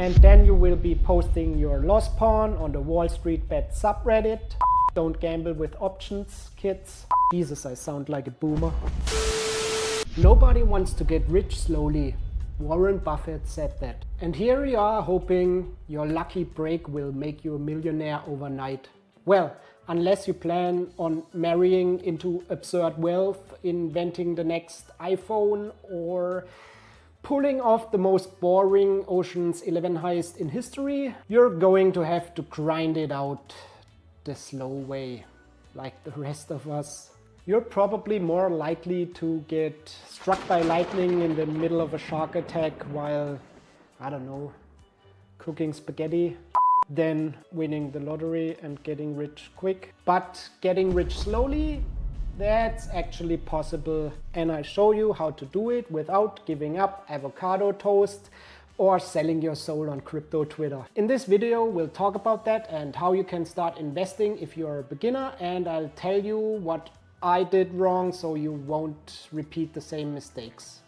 And then you will be posting your loss pawn on the Wall Street Bet subreddit. Don't gamble with options, kids. Jesus, I sound like a boomer. Nobody wants to get rich slowly. Warren Buffett said that. And here you are hoping your lucky break will make you a millionaire overnight. Well, unless you plan on marrying into absurd wealth, inventing the next iPhone, or pulling off the most boring Ocean's 11 heist in history, you're going to have to grind it out the slow way, like the rest of us. You're probably more likely to get struck by lightning in the middle of a shark attack while, I don't know, cooking spaghetti, than winning the lottery and getting rich quick. But getting rich slowly, that's actually possible, and I show you how to do it without giving up avocado toast or selling your soul on crypto Twitter. In this video, we'll talk about that and how you can start investing if you're a beginner, and I'll tell you what I did wrong so you won't repeat the same mistakes.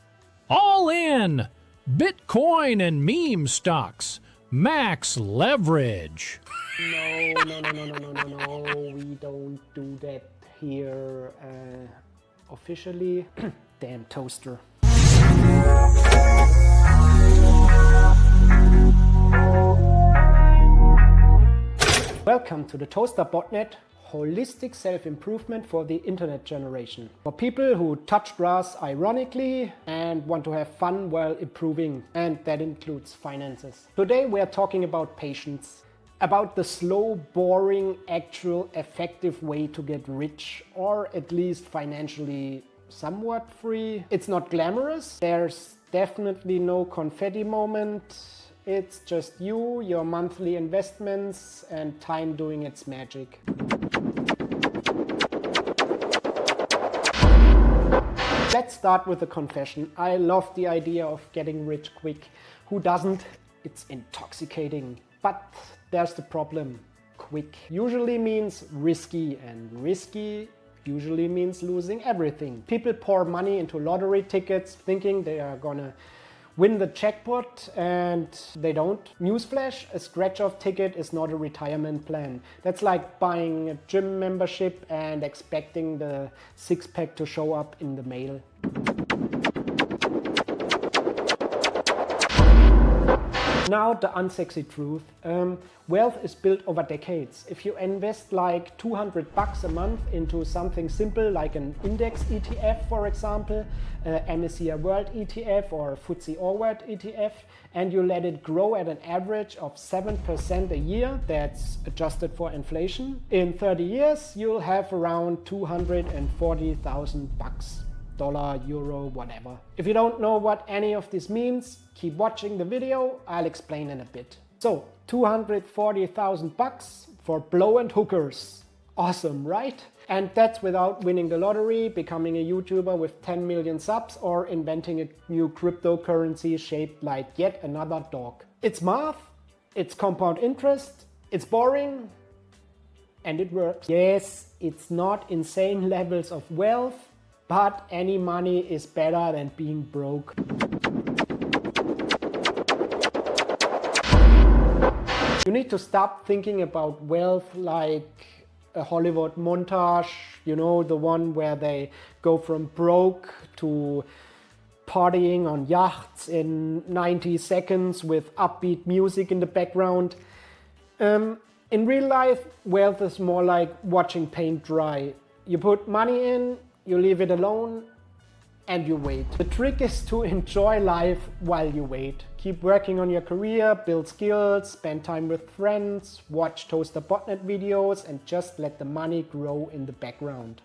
All in! Bitcoin and meme stocks. Max leverage. No, we don't do that here officially. Damn toaster. Welcome to the ToasterBotnet, holistic self-improvement for the internet generation. For people who touch grass ironically and want to have fun while improving, and that includes finances. Today we are talking about patience, about the slow, boring, actual, effective way to get rich, or at least financially somewhat free. It's not glamorous. There's definitely no confetti moment. It's just you, your monthly investments, and time doing its magic. Let's start with a confession. I love the idea of getting rich quick. Who doesn't? It's intoxicating. But there's the problem. Quick usually means risky, and risky usually means losing everything. People pour money into lottery tickets thinking they are gonna win the jackpot, and they don't. Newsflash, a scratch-off ticket is not a retirement plan. That's like buying a gym membership and expecting the six-pack to show up in the mail. Now the unsexy truth. Wealth is built over decades. If you invest like $200 a month into something simple like an index ETF, for example, MSCI World ETF or FTSE All-World ETF, and you let it grow at an average of 7% a year, that's adjusted for inflation, in 30 years you'll have around $240,000. Dollar, euro, whatever. If you don't know what any of this means, keep watching the video, I'll explain in a bit. So, $240,000 for blow and hookers. Awesome, right? And that's without winning the lottery, becoming a YouTuber with 10 million subs, or inventing a new cryptocurrency shaped like yet another dog. It's math, it's compound interest, it's boring, and it works. Yes, it's not insane levels of wealth, but any money is better than being broke. You need to stop thinking about wealth like a Hollywood montage, you know, the one where they go from broke to partying on yachts in 90 seconds with upbeat music in the background. In real life, wealth is more like watching paint dry. You put money in, you leave it alone, and you wait. The trick is to enjoy life while you wait. Keep working on your career, build skills, spend time with friends, watch ToasterBotnet videos, and just let the money grow in the background.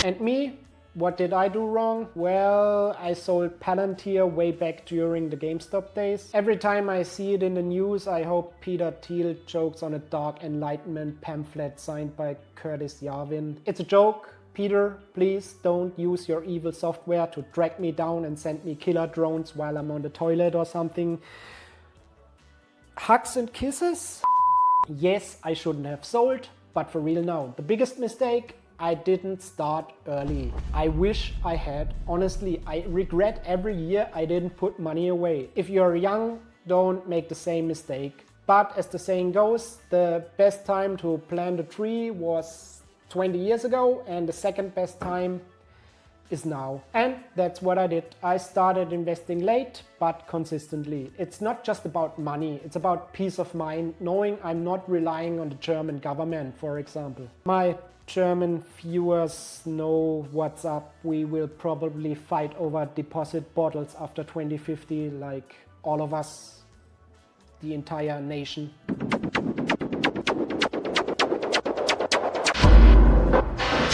And me? What did I do wrong? Well, I sold Palantir way back during the GameStop days. Every time I see it in the news, I hope Peter Thiel chokes on a Dark Enlightenment pamphlet signed by Curtis Yarvin. It's a joke. Peter, please don't use your evil software to track me down and send me killer drones while I'm on the toilet or something. Hugs and kisses? Yes, I shouldn't have sold, but for real now. The biggest mistake? I didn't start early. I wish I had. Honestly, I regret every year I didn't put money away. If you're young, don't make the same mistake. But as the saying goes, the best time to plant a tree was 20 years ago, and the second best time is now. And that's what I did. I started investing late, but consistently. It's not just about money, it's about peace of mind, knowing I'm not relying on the German government, for example. My German viewers know what's up. We will probably fight over deposit bottles after 2050, like all of us, the entire nation.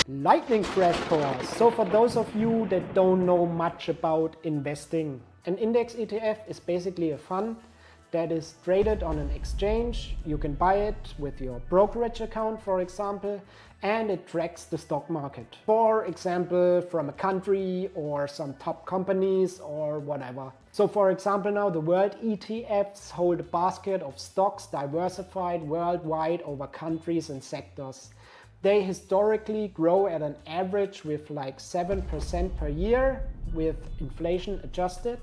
Lightning crash course. So for those of you that don't know much about investing, an index ETF is basically a fund that is traded on an exchange. You can buy it with your brokerage account, for example, and it tracks the stock market. For example, from a country or some top companies or whatever. So for example, now the world ETFs hold a basket of stocks diversified worldwide over countries and sectors. They historically grow at an average with like 7% per year with inflation adjusted.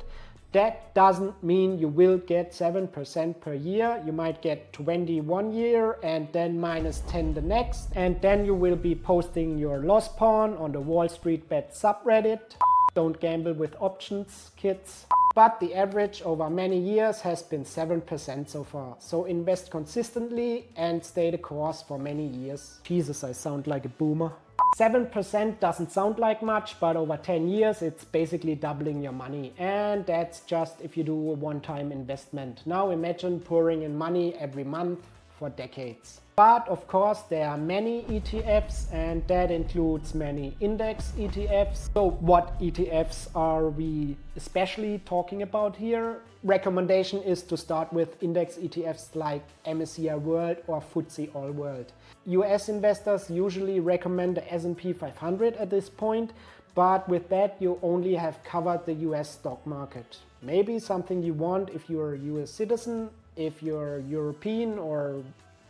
That doesn't mean you will get 7% per year. You might get 20 one year and then minus 10 the next. And then you will be posting your loss pawn on the Wall Street Bet subreddit. Don't gamble with options, kids. But the average over many years has been 7% so far. So invest consistently and stay the course for many years. Jesus, I sound like a boomer. 7% doesn't sound like much, but over 10 years it's basically doubling your money. And that's just if you do a one-time investment. Now imagine pouring in money every month for decades. But of course there are many ETFs, and that includes many index ETFs. So what ETFs are we especially talking about here? Recommendation is to start with index ETFs like MSCI World or FTSE All World. US investors usually recommend the S&P 500 at this point, but with that you only have covered the US stock market. Maybe something you want if you're a US citizen, if you're European or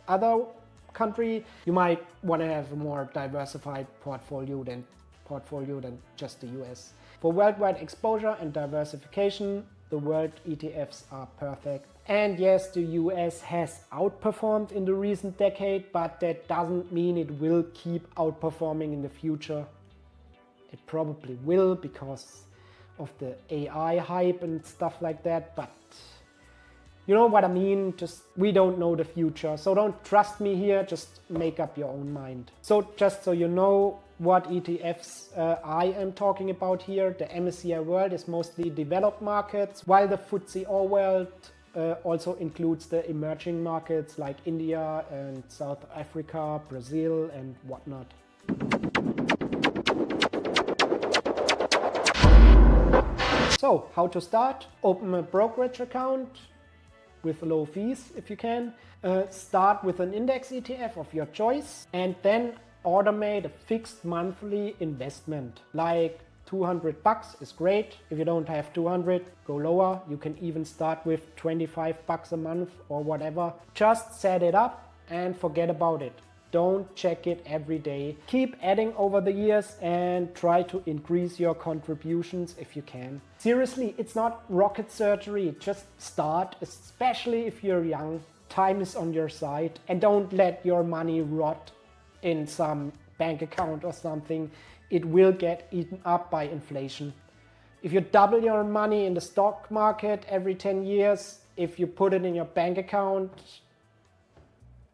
other country, you might want to have a more diversified portfolio than just the US. For worldwide exposure and diversification, the world ETFs are perfect. And yes, the US has outperformed in the recent decade, but that doesn't mean it will keep outperforming in the future. It probably will because of the AI hype and stuff like that, but you know what I mean? Just we don't know the future, so don't trust me here, just make up your own mind. So just so you know what ETFs I am talking about here, the MSCI World is mostly developed markets, while the FTSE All World also includes the emerging markets like India and South Africa, Brazil and whatnot. So how to start? Open a brokerage account with low fees if you can. Start with an index ETF of your choice and then automate a fixed monthly investment. Like $200 is great. If you don't have 200, go lower. You can even start with $25 a month or whatever. Just set it up and forget about it. Don't check it every day. Keep adding over the years and try to increase your contributions if you can. Seriously, it's not rocket surgery. Just start, especially if you're young. Time is on your side and don't let your money rot in some bank account or something. It will get eaten up by inflation. If you double your money in the stock market every 10 years, if you put it in your bank account,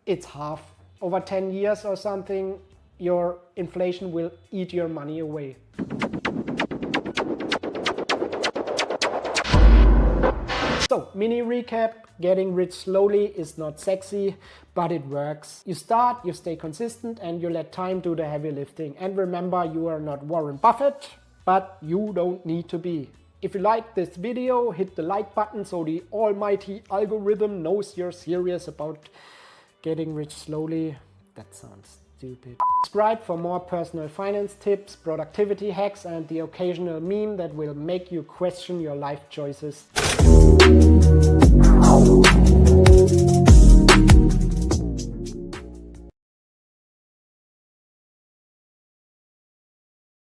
it's half. Over 10 years or something, your inflation will eat your money away. So, mini recap, getting rich slowly is not sexy, but it works. You start, you stay consistent, and you let time do the heavy lifting. And remember, you are not Warren Buffett, but you don't need to be. If you like this video, hit the like button so the almighty algorithm knows you're serious about getting rich slowly. That sounds stupid. Subscribe for more personal finance tips, productivity hacks, and the occasional meme that will make you question your life choices.